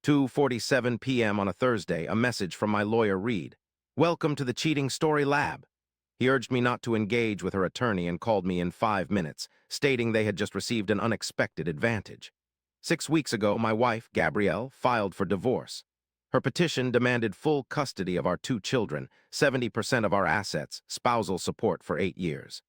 2:47 p.m. on a Thursday, a message from my lawyer read, "Welcome to the cheating story lab." He urged me not to engage with her attorney and called me in 5 minutes, stating they had just received an unexpected advantage. 6 weeks ago, my wife, Gabrielle, filed for divorce. Her petition demanded full custody of our 2 children, 70% of our assets, spousal support for 8 years.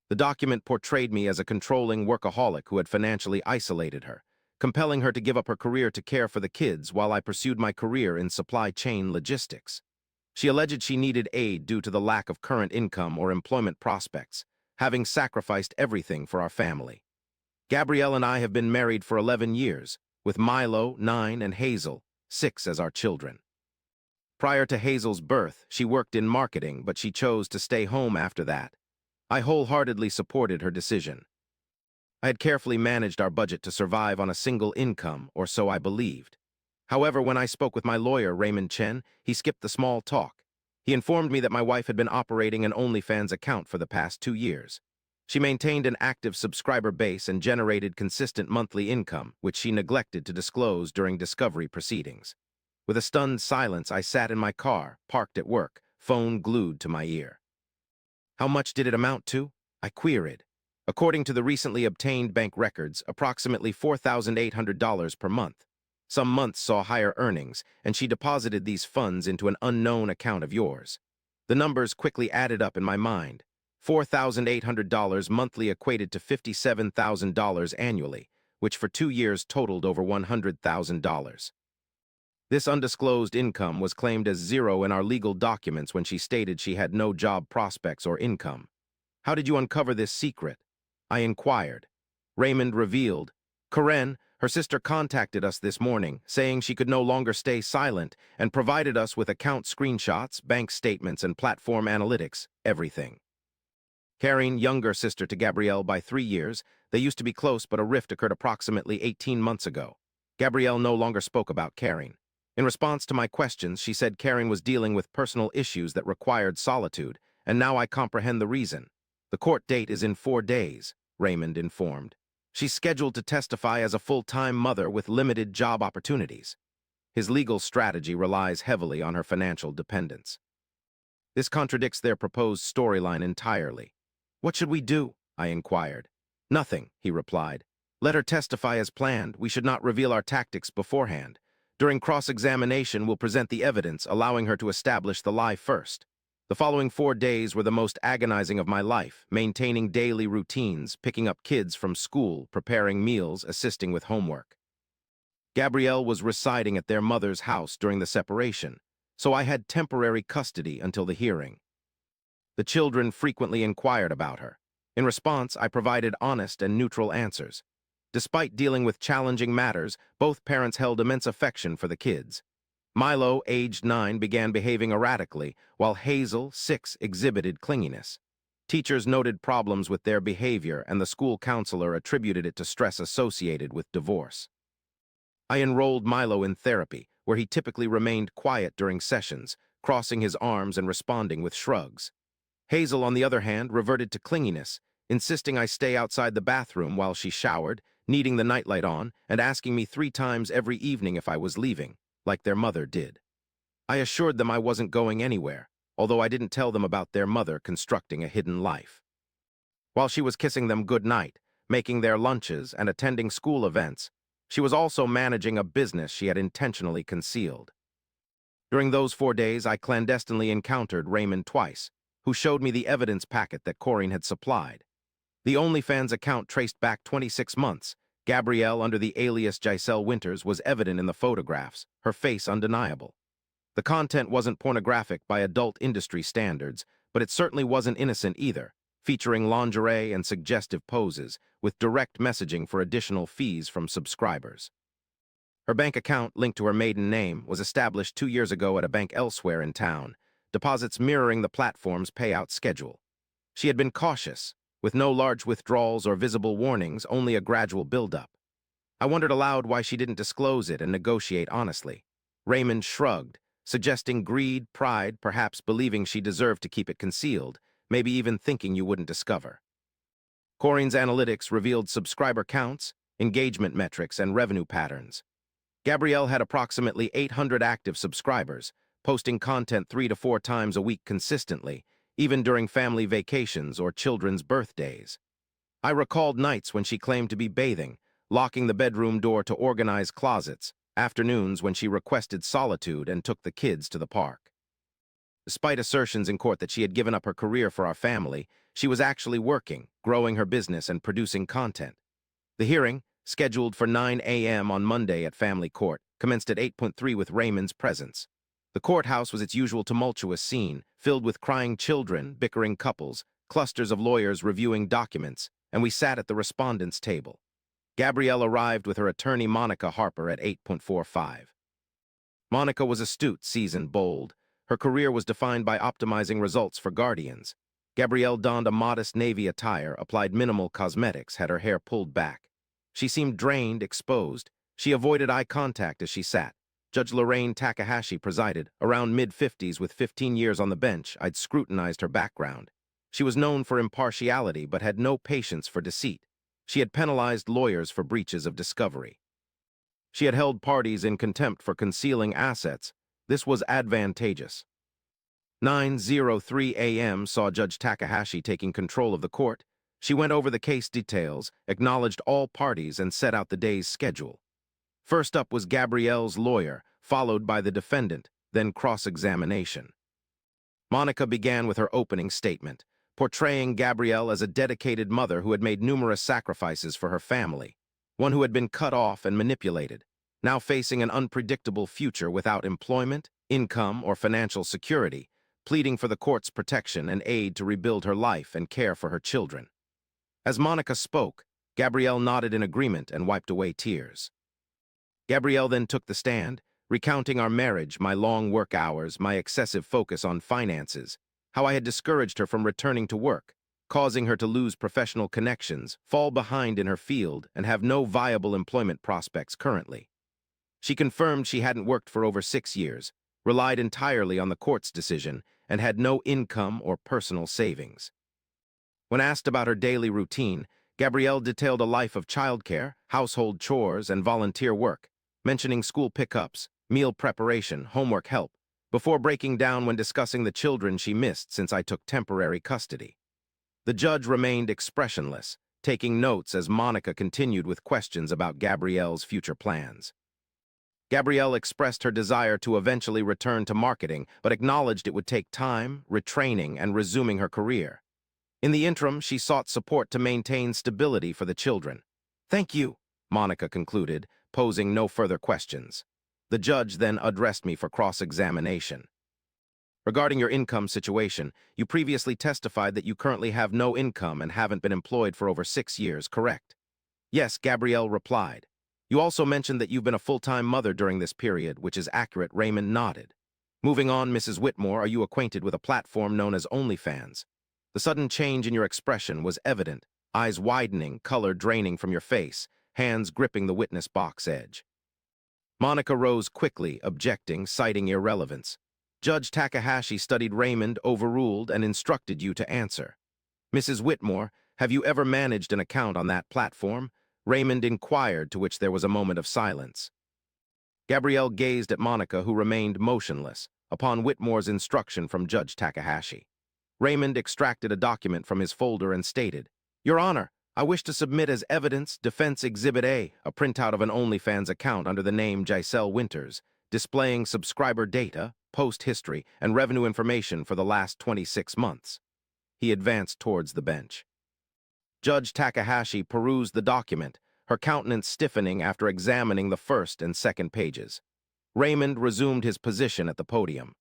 The document portrayed me as a controlling workaholic who had financially isolated her, compelling her to give up her career to care for the kids while I pursued my career in supply chain logistics. She alleged she needed aid due to the lack of current income or employment prospects, having sacrificed everything for our family. Gabrielle and I have been married for 11 years, with Milo, 9, and Hazel, 6 as our children. Prior to Hazel's birth, she worked in marketing, but she chose to stay home after that. I wholeheartedly supported her decision. I had carefully managed our budget to survive on a single income, or so I believed. However, when I spoke with my lawyer, Raymond Chen, he skipped the small talk. He informed me that my wife had been operating an OnlyFans account for the past 2 years. She maintained an active subscriber base and generated consistent monthly income, which she neglected to disclose during discovery proceedings. With a stunned silence, I sat in my car, parked at work, phone glued to my ear. How much did it amount to? I queried. According to the recently obtained bank records, approximately $4,800 per month. Some months saw higher earnings, and she deposited these funds into an unknown account of yours. The numbers quickly added up in my mind. $4,800 monthly equated to $57,000 annually, which for 2 years totaled over $100,000. This undisclosed income was claimed as zero in our legal documents when she stated she had no job prospects or income. How did you uncover this secret? I inquired. Raymond revealed. Karen, her sister, contacted us this morning, saying she could no longer stay silent, and provided us with account screenshots, bank statements, and platform analytics, everything. Karen, younger sister to Gabrielle by 3 years, they used to be close, but a rift occurred approximately 18 months ago. Gabrielle no longer spoke about Karen. In response to my questions, she said Karen was dealing with personal issues that required solitude, and now I comprehend the reason. The court date is in 4 days, Raymond informed. She's scheduled to testify as a full-time mother with limited job opportunities. His legal strategy relies heavily on her financial dependence. This contradicts their proposed storyline entirely. What should we do? I inquired. Nothing, he replied. Let her testify as planned. We should not reveal our tactics beforehand. During cross-examination, we'll present the evidence, allowing her to establish the lie first. The following 4 days were the most agonizing of my life, maintaining daily routines, picking up kids from school, preparing meals, assisting with homework. Gabrielle was residing at their mother's house during the separation, so I had temporary custody until the hearing. The children frequently inquired about her. In response, I provided honest and neutral answers. Despite dealing with challenging matters, both parents held immense affection for the kids. Milo, aged 9, began behaving erratically, while Hazel, 6, exhibited clinginess. Teachers noted problems with their behavior, and the school counselor attributed it to stress associated with divorce. I enrolled Milo in therapy, where he typically remained quiet during sessions, crossing his arms and responding with shrugs. Hazel, on the other hand, reverted to clinginess, insisting I stay outside the bathroom while she showered, needing the nightlight on, and asking me 3 times every evening if I was leaving, like their mother did. I assured them I wasn't going anywhere, although I didn't tell them about their mother constructing a hidden life. While she was kissing them goodnight, making their lunches, and attending school events, she was also managing a business she had intentionally concealed. During those 4 days, I clandestinely encountered Raymond twice, who showed me the evidence packet that Corinne had supplied. The OnlyFans account traced back 26 months. Gabrielle, under the alias Giselle Winters, was evident in the photographs, her face undeniable. The content wasn't pornographic by adult industry standards, but it certainly wasn't innocent either, featuring lingerie and suggestive poses, with direct messaging for additional fees from subscribers. Her bank account, linked to her maiden name, was established 2 years ago at a bank elsewhere in town, deposits mirroring the platform's payout schedule. She had been cautious, with no large withdrawals or visible warnings, only a gradual buildup. I wondered aloud why she didn't disclose it and negotiate honestly. Raymond shrugged, suggesting greed, pride, perhaps believing she deserved to keep it concealed, maybe even thinking you wouldn't discover. Corinne's analytics revealed subscriber counts, engagement metrics, and revenue patterns. Gabrielle had approximately 800 active subscribers, posting content 3 to 4 times a week consistently, even during family vacations or children's birthdays. I recalled nights when she claimed to be bathing, locking the bedroom door to organize closets, afternoons when she requested solitude and took the kids to the park. Despite assertions in court that she had given up her career for our family, she was actually working, growing her business, and producing content. The hearing, scheduled for 9 a.m. on Monday at family court, commenced at 8:03 with Raymond's presence. The courthouse was its usual tumultuous scene, filled with crying children, bickering couples, clusters of lawyers reviewing documents, and we sat at the respondents' table. Gabrielle arrived with her attorney Monica Harper at 8:45. Monica was astute, seasoned, bold. Her career was defined by optimizing results for guardians. Gabrielle donned a modest navy attire, applied minimal cosmetics, had her hair pulled back. She seemed drained, exposed. She avoided eye contact as she sat. Judge Lorraine Takahashi presided, around mid-50s with 15 years on the bench. I'd scrutinized her background. She was known for impartiality but had no patience for deceit. She had penalized lawyers for breaches of discovery. She had held parties in contempt for concealing assets. This was advantageous. 9:03 a.m. saw Judge Takahashi taking control of the court. She went over the case details, acknowledged all parties, and set out the day's schedule. First up was Gabrielle's lawyer, followed by the defendant, then cross-examination. Monica began with her opening statement, portraying Gabrielle as a dedicated mother who had made numerous sacrifices for her family, one who had been cut off and manipulated, now facing an unpredictable future without employment, income, or financial security, pleading for the court's protection and aid to rebuild her life and care for her children. As Monica spoke, Gabrielle nodded in agreement and wiped away tears. Gabrielle then took the stand, recounting our marriage, my long work hours, my excessive focus on finances, how I had discouraged her from returning to work, causing her to lose professional connections, fall behind in her field, and have no viable employment prospects currently. She confirmed she hadn't worked for over 6 years, relied entirely on the court's decision, and had no income or personal savings. When asked about her daily routine, Gabrielle detailed a life of childcare, household chores, and volunteer work, mentioning school pickups, meal preparation, homework help, before breaking down when discussing the children she missed since I took temporary custody. The judge remained expressionless, taking notes as Monica continued with questions about Gabrielle's future plans. Gabrielle expressed her desire to eventually return to marketing, but acknowledged it would take time, retraining, and resuming her career. In the interim, she sought support to maintain stability for the children. "Thank you," Monica concluded, posing no further questions. The judge then addressed me for cross-examination. "Regarding your income situation, you previously testified that you currently have no income and haven't been employed for over 6 years, correct?" "Yes," Gabrielle replied. "You also mentioned that you've been a full-time mother during this period, which is accurate." Raymond nodded. "Moving on, Mrs. Whitmore, are you acquainted with a platform known as OnlyFans?" The sudden change in your expression was evident, eyes widening, color draining from your face, hands gripping the witness box edge. Monica rose quickly, objecting, citing irrelevance. Judge Takahashi studied Raymond, overruled, and instructed you to answer. "Mrs. Whitmore, have you ever managed an account on that platform?" Raymond inquired, to which there was a moment of silence. Gabrielle gazed at Monica, who remained motionless, upon Whitmore's instruction from Judge Takahashi. Raymond extracted a document from his folder and stated, "Your Honor, I wish to submit as evidence Defense Exhibit A, a printout of an OnlyFans account under the name Giselle Winters, displaying subscriber data, post history, and revenue information for the last 26 months. He advanced towards the bench. Judge Takahashi perused the document, her countenance stiffening after examining the first and second pages. Raymond resumed his position at the podium.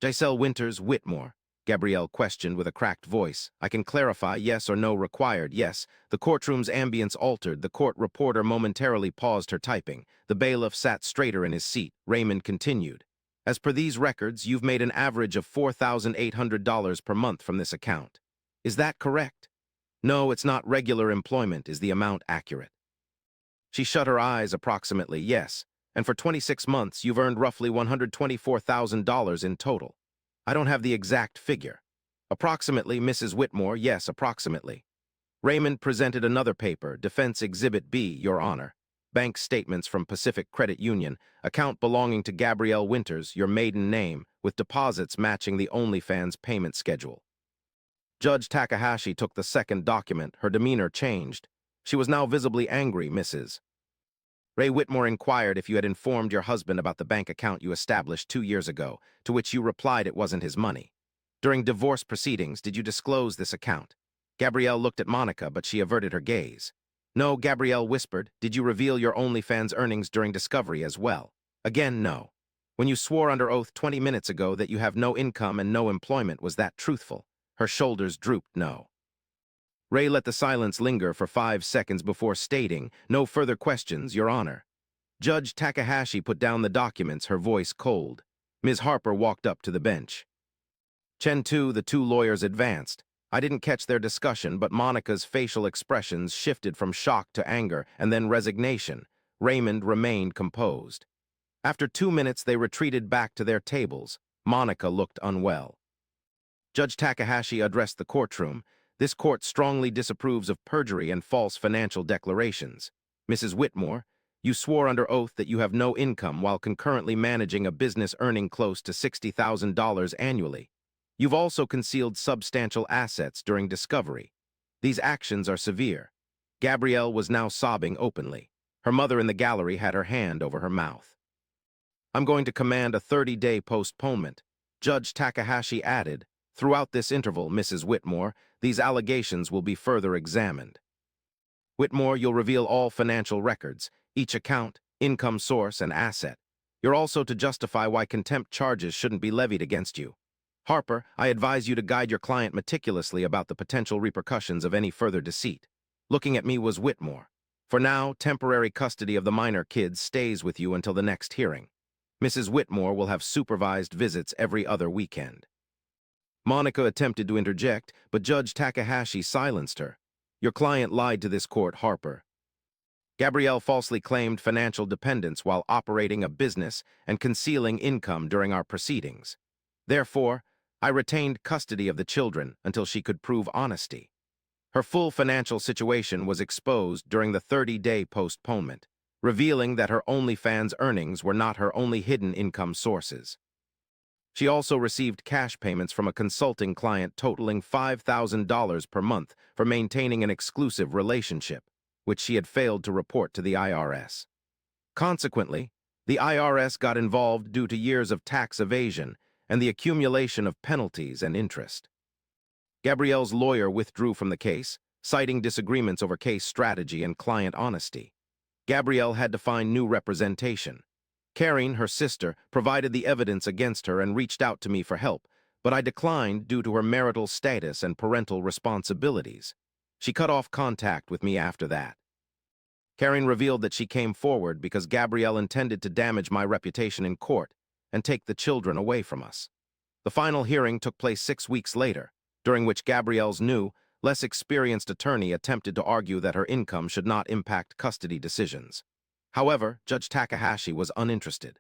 "Giselle Winters Whitmore," Gabrielle questioned with a cracked voice. "I can clarify, yes or no required." "Yes." The courtroom's ambience altered. The court reporter momentarily paused her typing. The bailiff sat straighter in his seat. Raymond continued. "As per these records, you've made an average of $4,800 per month from this account. Is that correct?" "No, it's not regular employment. Is the amount accurate?" She shut her eyes. "Approximately, yes. And for 26 months, you've earned roughly $124,000 in total." "I don't have the exact figure." "Approximately, Mrs. Whitmore, yes, approximately." Raymond presented another paper, Defense Exhibit B, Your Honor. bank statements from Pacific Credit Union, account belonging to Gabrielle Winters, your maiden name, with deposits matching the OnlyFans payment schedule. Judge Takahashi took the second document. Her demeanor changed. She was now visibly angry, Mrs. Ray Whitmore inquired if you had informed your husband about the bank account you established 2 years ago, to which you replied it wasn't his money. During divorce proceedings, did you disclose this account? Gabrielle looked at Monica, but she averted her gaze. No, Gabrielle whispered, did you reveal your OnlyFans earnings during discovery as well? Again, no. When you swore under oath 20 minutes ago that you have no income and no employment, was that truthful? Her shoulders drooped, no. Ray let the silence linger for 5 seconds before stating, no further questions, Your Honor. Judge Takahashi put down the documents, her voice cold. Ms. Harper walked up to the bench. Chen-tu, the two lawyers advanced. I didn't catch their discussion, but Monica's facial expressions shifted from shock to anger and then resignation. Raymond remained composed. After 2 minutes, they retreated back to their tables. Monica looked unwell. Judge Takahashi addressed the courtroom. This court strongly disapproves of perjury and false financial declarations. Mrs. Whitmore, you swore under oath that you have no income while concurrently managing a business earning close to $60,000 annually. You've also concealed substantial assets during discovery. These actions are severe. Gabrielle was now sobbing openly. Her mother in the gallery had her hand over her mouth. I'm going to command a 30-day postponement. Judge Takahashi added, throughout this interval, Mrs. Whitmore, these allegations will be further examined. Whitmore, you'll reveal all financial records, each account, income source, and asset. You're also to justify why contempt charges shouldn't be levied against you. Harper, I advise you to guide your client meticulously about the potential repercussions of any further deceit. Looking at me was Whitmore. For now, temporary custody of the minor kids stays with you until the next hearing. Mrs. Whitmore will have supervised visits every other weekend. Monica attempted to interject, but Judge Takahashi silenced her. Your client lied to this court, Harper. Gabrielle falsely claimed financial dependence while operating a business and concealing income during our proceedings. Therefore, I retained custody of the children until she could prove honesty. Her full financial situation was exposed during the 30-day postponement, revealing that her OnlyFans earnings were not her only hidden income sources. She also received cash payments from a consulting client totaling $5,000 per month for maintaining an exclusive relationship, which she had failed to report to the IRS. Consequently, the IRS got involved due to years of tax evasion and the accumulation of penalties and interest. Gabrielle's lawyer withdrew from the case, citing disagreements over case strategy and client honesty. Gabrielle had to find new representation. Karen, her sister, provided the evidence against her and reached out to me for help, but I declined due to her marital status and parental responsibilities. She cut off contact with me after that. Karen revealed that she came forward because Gabrielle intended to damage my reputation in court and take the children away from us. The final hearing took place 6 weeks later, during which Gabrielle's new, less experienced attorney attempted to argue that her income should not impact custody decisions. However, Judge Takahashi was uninterested.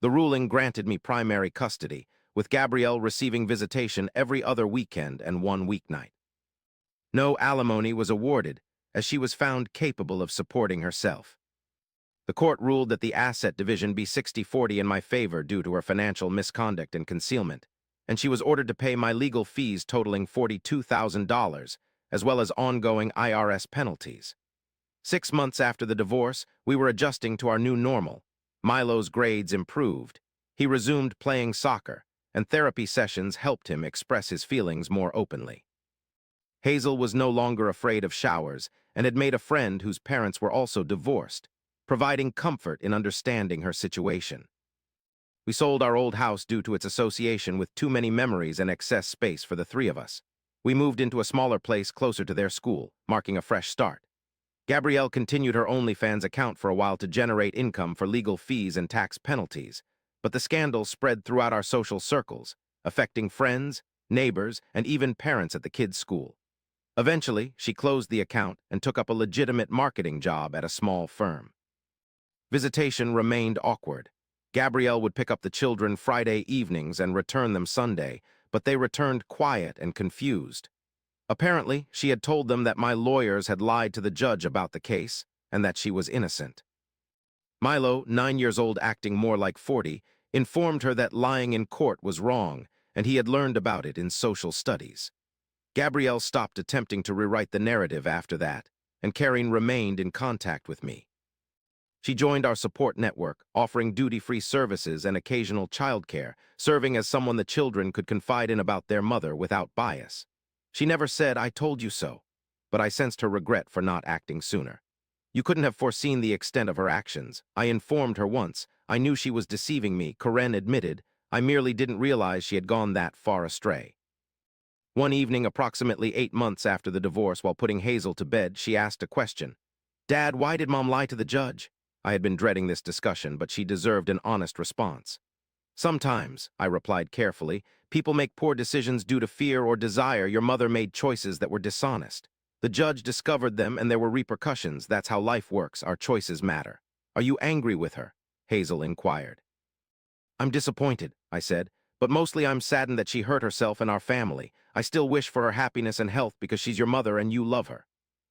The ruling granted me primary custody, with Gabrielle receiving visitation every other weekend and 1 weeknight. No alimony was awarded, as she was found capable of supporting herself. The court ruled that the asset division be 60-40 in my favor due to her financial misconduct and concealment, and she was ordered to pay my legal fees totaling $42,000, as well as ongoing IRS penalties. 6 months after the divorce, we were adjusting to our new normal. Milo's grades improved. He resumed playing soccer, and therapy sessions helped him express his feelings more openly. Hazel was no longer afraid of showers and had made a friend whose parents were also divorced, providing comfort in understanding her situation. We sold our old house due to its association with too many memories and excess space for the 3 of us. We moved into a smaller place closer to their school, marking a fresh start. Gabrielle continued her OnlyFans account for a while to generate income for legal fees and tax penalties, but the scandal spread throughout our social circles, affecting friends, neighbors, and even parents at the kids' school. Eventually, she closed the account and took up a legitimate marketing job at a small firm. Visitation remained awkward. Gabrielle would pick up the children Friday evenings and return them Sunday, but they returned quiet and confused. Apparently, she had told them that my lawyers had lied to the judge about the case and that she was innocent. Milo, 9 years old acting more like 40, informed her that lying in court was wrong, and he had learned about it in social studies. Gabrielle stopped attempting to rewrite the narrative after that, and Karen remained in contact with me. She joined our support network, offering duty-free services and occasional childcare, serving as someone the children could confide in about their mother without bias. She never said, "I told you so," but I sensed her regret for not acting sooner. You couldn't have foreseen the extent of her actions. I informed her once. I knew she was deceiving me, Karen admitted. I merely didn't realize she had gone that far astray. One evening, approximately 8 months after the divorce, while putting Hazel to bed, she asked a question. "Dad, why did Mom lie to the judge?" I had been dreading this discussion, but she deserved an honest response. "Sometimes," I replied carefully, "people make poor decisions due to fear or desire. Your mother made choices that were dishonest. The judge discovered them and there were repercussions. That's how life works. Our choices matter." "Are you angry with her?" Hazel inquired. "I'm disappointed," I said, "but mostly I'm saddened that she hurt herself and our family. I still wish for her happiness and health because she's your mother and you love her."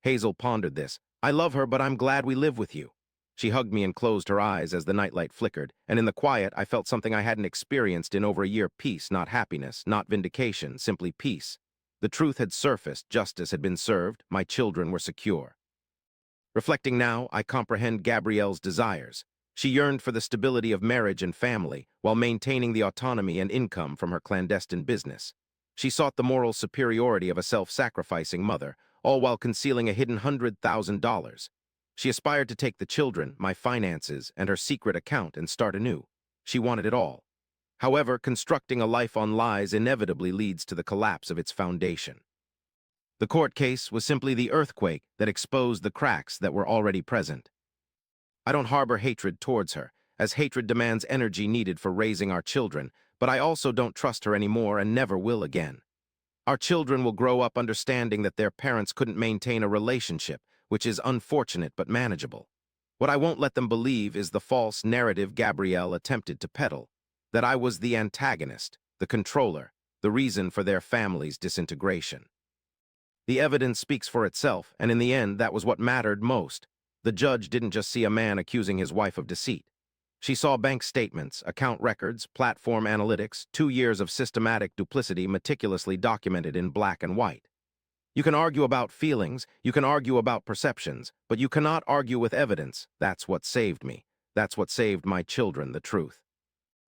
Hazel pondered this. "I love her, but I'm glad we live with you." She hugged me and closed her eyes as the nightlight flickered, and in the quiet I felt something I hadn't experienced in over a year: peace, not happiness, not vindication, simply peace. The truth had surfaced, justice had been served, my children were secure. Reflecting now, I comprehend Gabrielle's desires. She yearned for the stability of marriage and family, while maintaining the autonomy and income from her clandestine business. She sought the moral superiority of a self-sacrificing mother, all while concealing a hidden $100,000. She aspired to take the children, my finances, and her secret account and start anew. She wanted it all. However, constructing a life on lies inevitably leads to the collapse of its foundation. The court case was simply the earthquake that exposed the cracks that were already present. I don't harbor hatred towards her, as hatred demands energy needed for raising our children, but I also don't trust her anymore and never will again. Our children will grow up understanding that their parents couldn't maintain a relationship, which is unfortunate but manageable. What I won't let them believe is the false narrative Gabrielle attempted to peddle, that I was the antagonist, the controller, the reason for their family's disintegration. The evidence speaks for itself, and in the end, that was what mattered most. The judge didn't just see a man accusing his wife of deceit. She saw bank statements, account records, platform analytics, 2 years of systematic duplicity meticulously documented in black and white. You can argue about feelings, you can argue about perceptions, but you cannot argue with evidence. That's what saved me. That's what saved my children the truth.